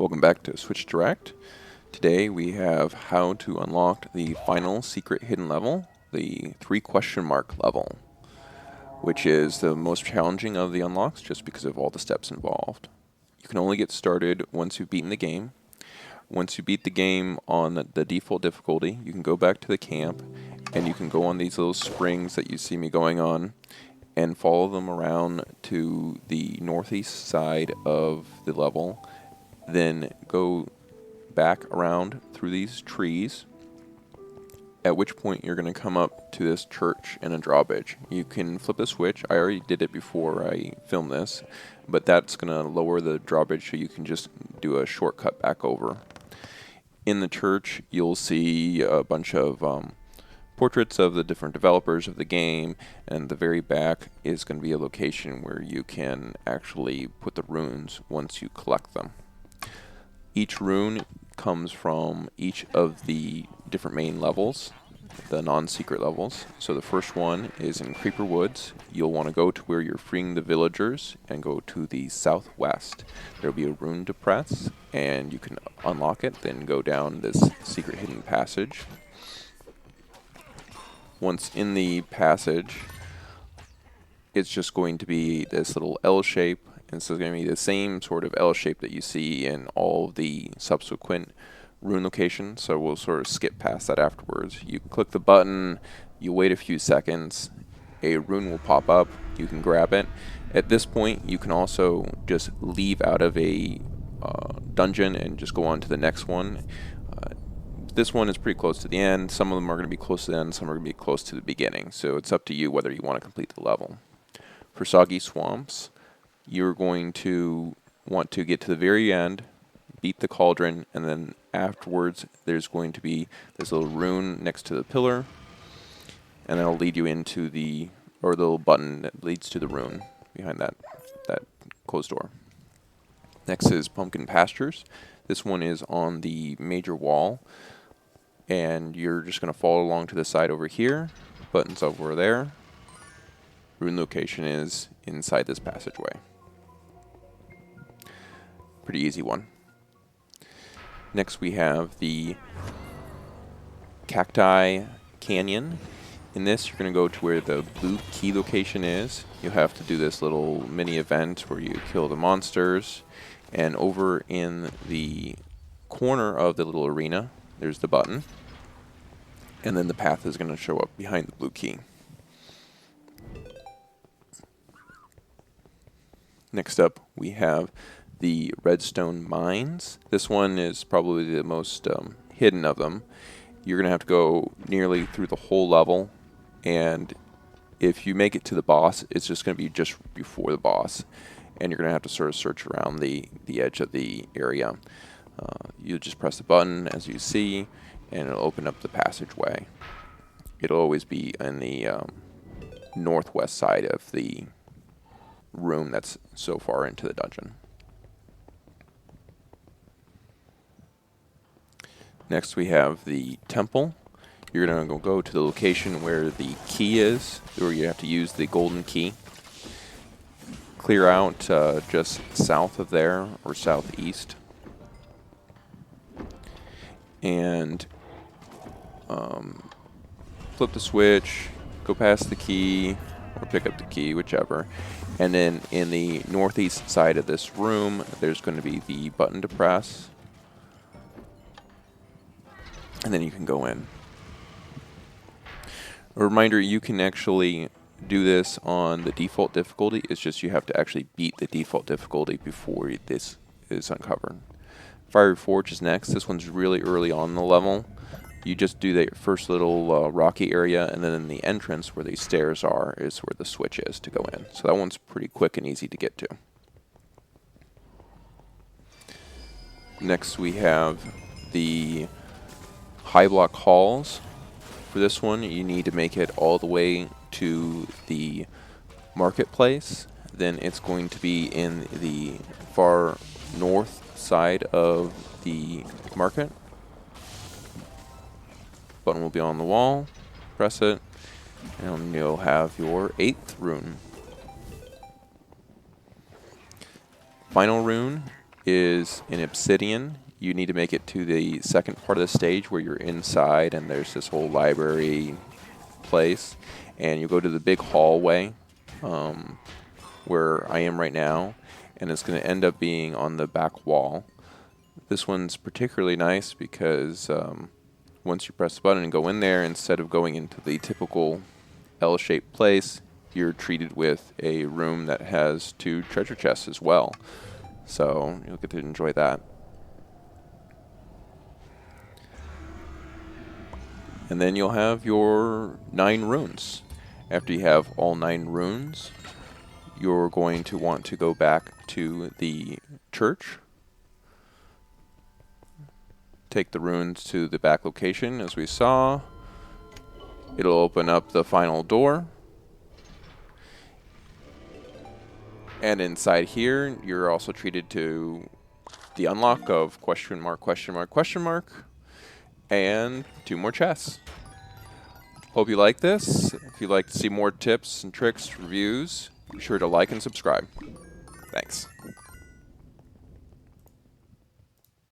Welcome back to Switch Direct. Today we have how to unlock the final secret hidden level, the 3 question mark level, which is the most challenging of the unlocks just because of all the steps involved. You can only get started once you've beaten the game. Once you beat the game on the default difficulty, you can go back to the camp and you can go on these little springs that you see me going on and follow them around to the northeast side of the level. Then go back around through these trees, at which point you're going to come up to this church and a drawbridge. You can flip a switch. I already did it before I filmed this, but that's going to lower the drawbridge so you can just do a shortcut back over. In the church, you'll see a bunch of portraits of the different developers of the game, and the very back is going to be a location where you can actually put the runes once you collect them. Each rune comes from each of the different main levels, the non-secret levels. So the first one is in Creeper Woods. You'll want to go to where you're freeing the villagers and go to the southwest. There'll be a rune to press, and you can unlock it, then go down this secret hidden passage. Once in the passage, it's just going to be this little L shape. And so it's going to be the same sort of L shape that you see in all of the subsequent rune locations. So we'll sort of skip past that afterwards. You click the button, you wait a few seconds, a rune will pop up, you can grab it. At this point, you can also just leave out of a dungeon and just go on to the next one. This one is pretty close to the end. Some of them are going to be close to the end, some are going to be close to the beginning. So it's up to you whether you want to complete the level. For Soggy Swamps, you're going to want to get to the very end, beat the cauldron, and then afterwards there's going to be this little rune next to the pillar, and that'll lead you into the little button that leads to the rune behind that closed door. Next is Pumpkin Pastures. This one is on the major wall, and you're just going to follow along to the side over here. Button's over there. Rune location is inside this passageway. Pretty easy one. Next we have the Cacti Canyon. In this, you're going to go to where the blue key location is. You have to do this little mini event where you kill the monsters. And over in the corner of the little arena, there's the button. And then the path is going to show up behind the blue key. Next up, we have the redstone mines. This one is probably the most hidden of them. You're going to have to go nearly through the whole level, and if you make it to the boss, it's just going to be just before the boss, and you're going to have to sort of search around the edge of the area. You just press the button, as you see, and it'll open up the passageway. It'll always be in the northwest side of the room that's so far into the dungeon. Next we have the temple. You're going to go to the location where the key is, where you have to use the golden key. Clear out just south of there, or southeast. And flip the switch, go past the key, or pick up the key, whichever. And then in the northeast side of this room, there's going to be the button to press. And then you can go in. A reminder, you can actually do this on the default difficulty. It's just you have to actually beat the default difficulty before this is uncovered. Fiery Forge is next. This one's really early on in the level. You just do the first little rocky area, and then in the entrance where these stairs are is where the switch is to go in. So that one's pretty quick and easy to get to. Next we have the highblock halls. For this one, you need to make it all the way to the marketplace. Then it's going to be in the far north side of the market. Button will be on the wall. Press it, and you'll have your 8th rune. Final rune is in obsidian. You need to make it to the second part of the stage where you're inside and there's this whole library place. And you go to the big hallway where I am right now, and it's going to end up being on the back wall. This one's particularly nice because once you press the button and go in there, instead of going into the typical L-shaped place, you're treated with a room that has 2 treasure chests as well. So you'll get to enjoy that. And then you'll have your 9 runes. After you have all 9 runes, you're going to want to go back to the church. Take the runes to the back location, as we saw. It'll open up the final door. And inside here, you're also treated to the unlock of question mark, question mark, question mark, and 2 more chests. Hope you like this. If you'd like to see more tips and tricks, reviews, be sure to like and subscribe. Thanks.